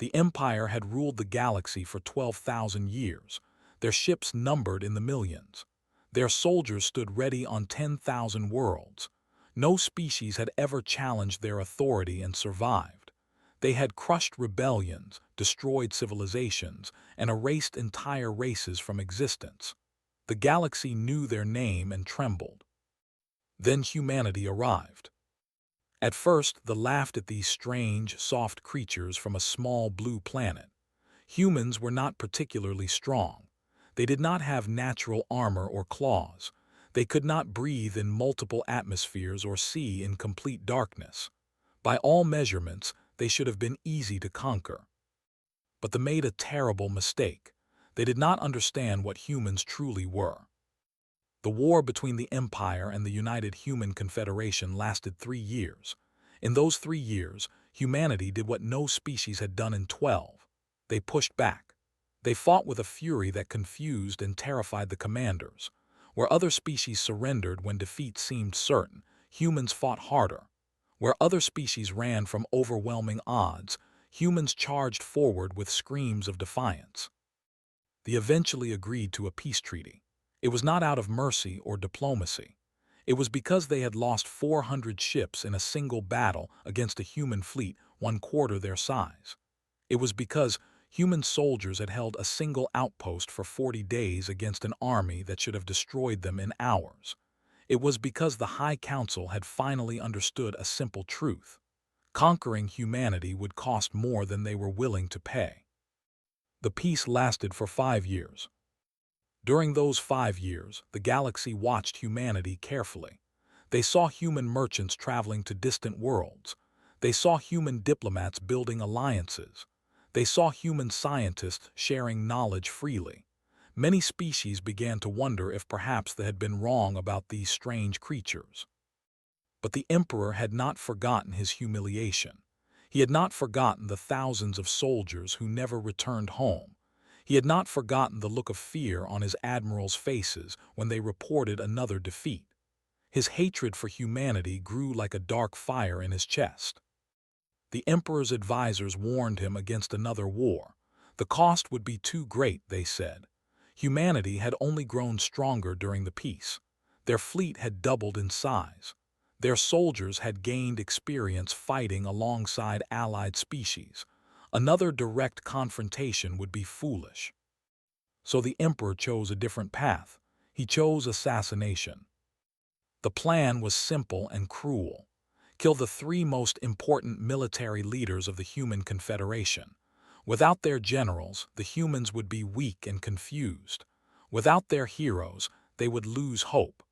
The Empire had ruled the galaxy for 12,000 years, their ships numbered in the millions. Their soldiers stood ready on 10,000 worlds. No species had ever challenged their authority and survived. They had crushed rebellions, destroyed civilizations, and erased entire races from existence. The galaxy knew their name and trembled. Then humanity arrived. At first, they laughed at these strange, soft creatures from a small blue planet. Humans were not particularly strong. They did not have natural armor or claws. They could not breathe in multiple atmospheres or see in complete darkness. By all measurements, they should have been easy to conquer. But they made a terrible mistake. They did not understand what humans truly were. The war between the Empire and the United Human Confederation lasted 3 years. In those 3 years, humanity did what no species had done in 12. They pushed back. They fought with a fury that confused and terrified the commanders. Where other species surrendered when defeat seemed certain, humans fought harder. Where other species ran from overwhelming odds, humans charged forward with screams of defiance. They eventually agreed to a peace treaty. It was not out of mercy or diplomacy. It was because they had lost 400 ships in a single battle against a human fleet 1/4 their size. It was because human soldiers had held a single outpost for 40 days against an army that should have destroyed them in hours. It was because the High Council had finally understood a simple truth. Conquering humanity would cost more than they were willing to pay. The peace lasted for 5 years. During those 5 years, the galaxy watched humanity carefully. They saw human merchants traveling to distant worlds. They saw human diplomats building alliances. They saw human scientists sharing knowledge freely. Many species began to wonder if perhaps they had been wrong about these strange creatures. But the Emperor had not forgotten his humiliation. He had not forgotten the thousands of soldiers who never returned home. He had not forgotten the look of fear on his admirals' faces when they reported another defeat. His hatred for humanity grew like a dark fire in his chest. The Emperor's advisors warned him against another war. The cost would be too great, they said. Humanity had only grown stronger during the peace. Their fleet had doubled in size. Their soldiers had gained experience fighting alongside allied species. Another direct confrontation would be foolish. So the Emperor chose a different path. He chose assassination. The plan was simple and cruel. Kill the 3 most important military leaders of the Human Confederation. Without their generals, the humans would be weak and confused. Without their heroes, they would lose hope.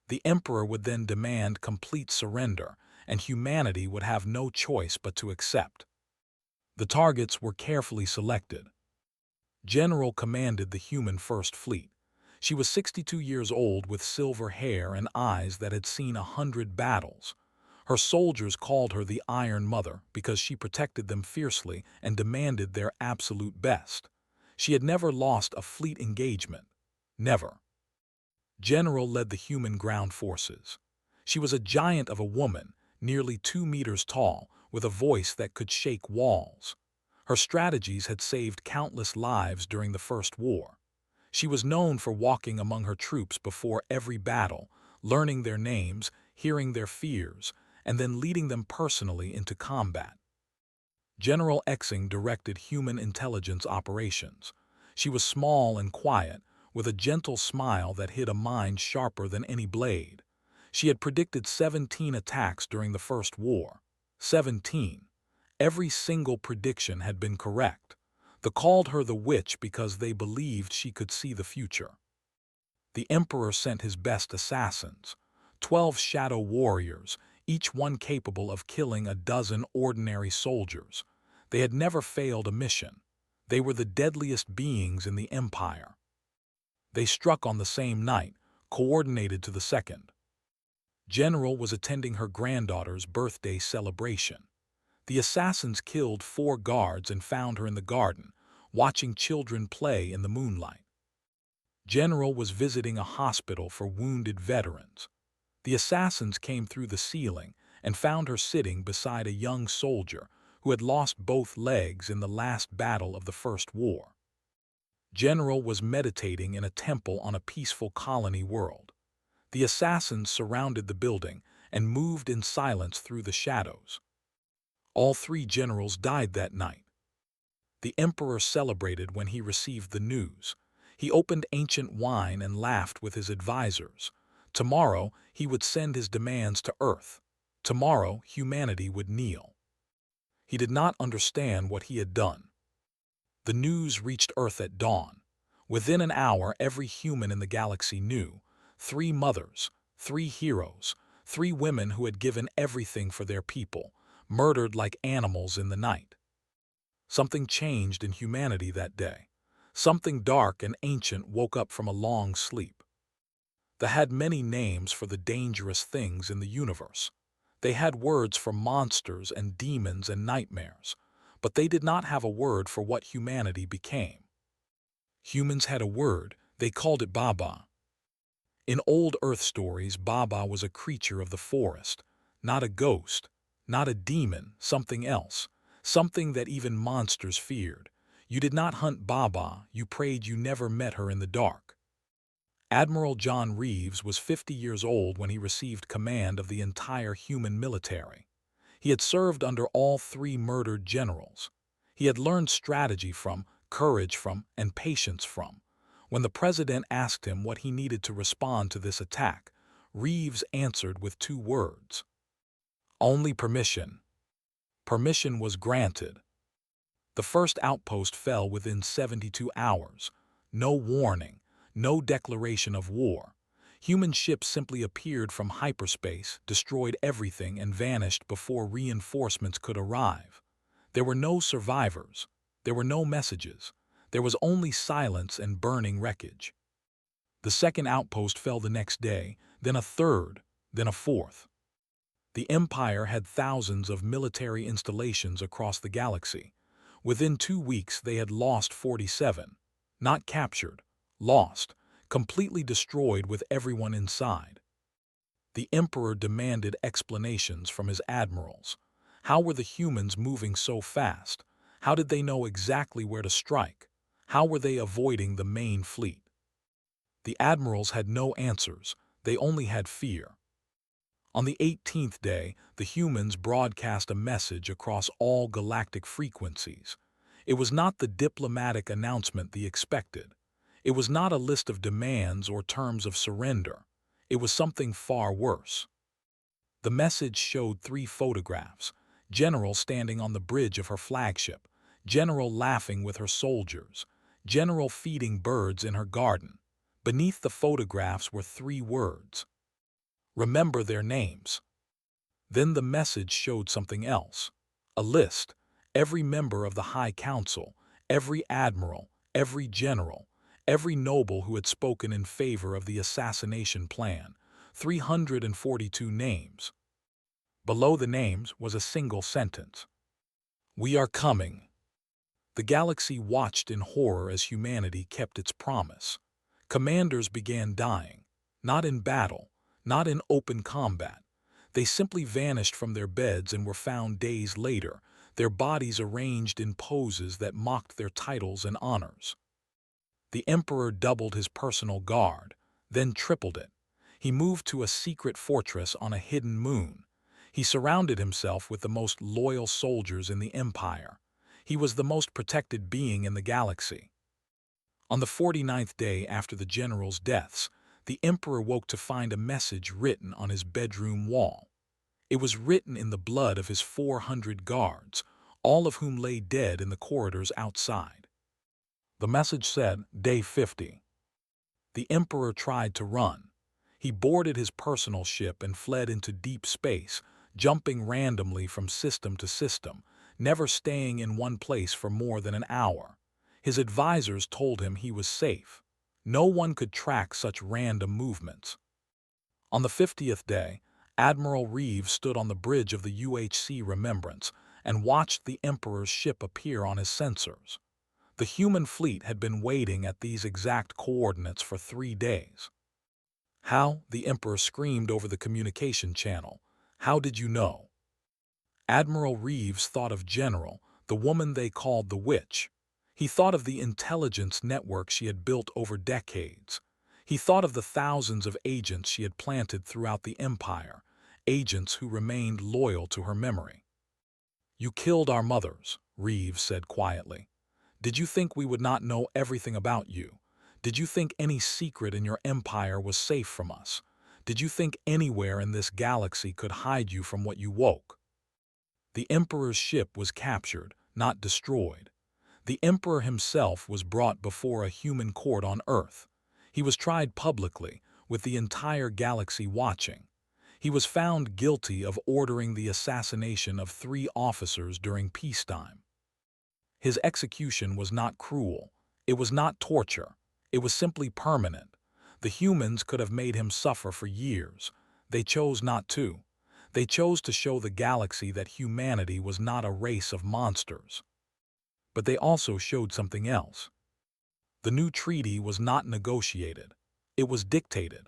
The Emperor would then demand complete surrender, and humanity would have no choice but to accept. The targets were carefully selected. General commanded the human First Fleet. She was 62 years old with silver hair and eyes that had seen 100 battles. Her soldiers called her the Iron Mother because she protected them fiercely and demanded their absolute best. She had never lost a fleet engagement. Never. General led the human ground forces. She was a giant of a woman, nearly 2 meters tall, with a voice that could shake walls. Her strategies had saved countless lives during the First War. She was known for walking among her troops before every battle, learning their names, hearing their fears, and then leading them personally into combat. General Exing directed human intelligence operations. She was small and quiet, with a gentle smile that hid a mind sharper than any blade. She had predicted 17 attacks during the First War. 17. Every single prediction had been correct. They called her the witch because they believed she could see the future. The Emperor sent his best assassins, 12 shadow warriors, each one capable of killing a dozen ordinary soldiers. They had never failed a mission. They were the deadliest beings in the Empire. They struck on the same night, coordinated to the second. General was attending her granddaughter's birthday celebration. The assassins killed 4 guards and found her in the garden, watching children play in the moonlight. General was visiting a hospital for wounded veterans. The assassins came through the ceiling and found her sitting beside a young soldier who had lost both legs in the last battle of the First War. General was meditating in a temple on a peaceful colony world. The assassins surrounded the building and moved in silence through the shadows. All three generals died that night. The emperor celebrated when he received the news. He opened ancient wine and laughed with his advisors. Tomorrow, he would send his demands to Earth. Tomorrow, humanity would kneel. He did not understand what he had done. The news reached Earth at dawn. Within an hour, every human in the galaxy knew. 3 mothers, 3 heroes, 3 women who had given everything for their people, murdered like animals in the night. Something changed in humanity that day. Something dark and ancient woke up from a long sleep. They had many names for the dangerous things in the universe. They had words for monsters and demons and nightmares, but they did not have a word for what humanity became. Humans had a word, they called it Baba. In old Earth stories, Baba was a creature of the forest, not a ghost, not a demon, something else, something that even monsters feared. You did not hunt Baba, you prayed you never met her in the dark. Admiral John Reeves was 50 years old when he received command of the entire human military. He had served under all 3 murdered generals. He had learned strategy from, courage from, and patience from. When the president asked him what he needed to respond to this attack, Reeves answered with 2 words. Only permission. Permission was granted. The first outpost fell within 72 hours. No warning, no declaration of war. Human ships simply appeared from hyperspace, destroyed everything, and vanished before reinforcements could arrive. There were no survivors. There were no messages. There was only silence and burning wreckage. The second outpost fell the next day, then a third, then a fourth. The Empire had thousands of military installations across the galaxy. Within 2 weeks, they had lost 47. Not captured, lost, completely destroyed with everyone inside. The Emperor demanded explanations from his admirals. How were the humans moving so fast? How did they know exactly where to strike? How were they avoiding the main fleet? The admirals had no answers, they only had fear. On the 18th day, the humans broadcast a message across all galactic frequencies. It was not the diplomatic announcement they expected. It was not a list of demands or terms of surrender. It was something far worse. The message showed 3 photographs: General standing on the bridge of her flagship, General laughing with her soldiers, General feeding birds in her garden. Beneath the photographs were 3 words. Remember their names. Then the message showed something else. A list. Every member of the High Council, every admiral, every general, every noble who had spoken in favor of the assassination plan. 342 names. Below the names was a single sentence. We are coming. The galaxy watched in horror as humanity kept its promise. Commanders began dying. Not in battle, not in open combat. They simply vanished from their beds and were found days later, their bodies arranged in poses that mocked their titles and honors. The Emperor doubled his personal guard, then tripled it. He moved to a secret fortress on a hidden moon. He surrounded himself with the most loyal soldiers in the Empire. He was the most protected being in the galaxy. On the 49th day after the generals' deaths, the Emperor woke to find a message written on his bedroom wall. It was written in the blood of his 400 guards, all of whom lay dead in the corridors outside. The message said, Day 50. The Emperor tried to run. He boarded his personal ship and fled into deep space, jumping randomly from system to system, never staying in one place for more than an hour. His advisors told him he was safe. No one could track such random movements. On the 50th day, Admiral Reeves stood on the bridge of the UHC Remembrance and watched the Emperor's ship appear on his sensors. The human fleet had been waiting at these exact coordinates for 3 days. How? The Emperor screamed over the communication channel. How did you know? Admiral Reeves thought of General, the woman they called the Witch. He thought of the intelligence network she had built over decades. He thought of the thousands of agents she had planted throughout the Empire, agents who remained loyal to her memory. "You killed our mothers," Reeves said quietly. "Did you think we would not know everything about you? Did you think any secret in your empire was safe from us? Did you think anywhere in this galaxy could hide you from what you woke?" The Emperor's ship was captured, not destroyed. The Emperor himself was brought before a human court on Earth. He was tried publicly, with the entire galaxy watching. He was found guilty of ordering the assassination of 3 officers during peacetime. His execution was not cruel. It was not torture. It was simply permanent. The humans could have made him suffer for years. They chose not to. They chose to show the galaxy that humanity was not a race of monsters. But they also showed something else. The new treaty was not negotiated. It was dictated.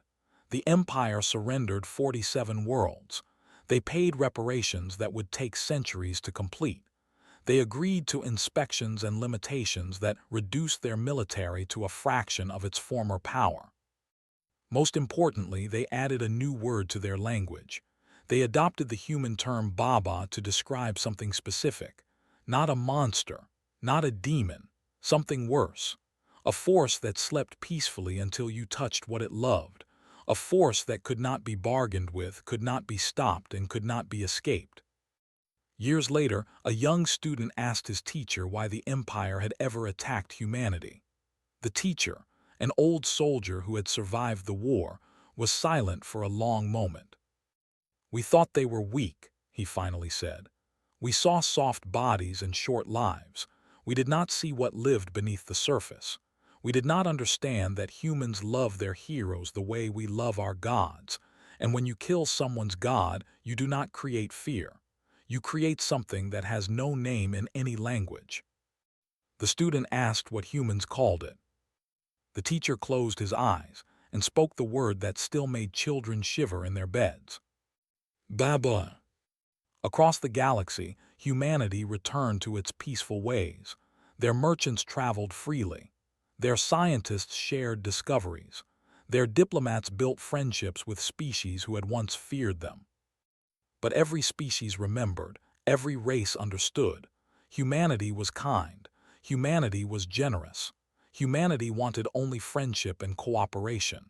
The Empire surrendered 47 worlds. They paid reparations that would take centuries to complete. They agreed to inspections and limitations that reduced their military to a fraction of its former power. Most importantly, they added a new word to their language. They adopted the human term Baba to describe something specific. Not a monster, not a demon, something worse. A force that slept peacefully until you touched what it loved. A force that could not be bargained with, could not be stopped, and could not be escaped. Years later, a young student asked his teacher why the Empire had ever attacked humanity. The teacher, an old soldier who had survived the war, was silent for a long moment. "We thought they were weak," he finally said. "We saw soft bodies and short lives. We did not see what lived beneath the surface. We did not understand that humans love their heroes the way we love our gods. And when you kill someone's god, you do not create fear. You create something that has no name in any language." The student asked what humans called it. The teacher closed his eyes and spoke the word that still made children shiver in their beds. Baba. Across the galaxy, humanity returned to its peaceful ways. Their merchants traveled freely. Their scientists shared discoveries. Their diplomats built friendships with species who had once feared them. But every species remembered, every race understood. Humanity was kind. Humanity was generous. Humanity wanted only friendship and cooperation.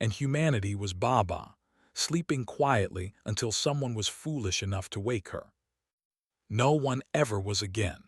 And humanity was Baba, sleeping quietly until someone was foolish enough to wake her. No one ever was again.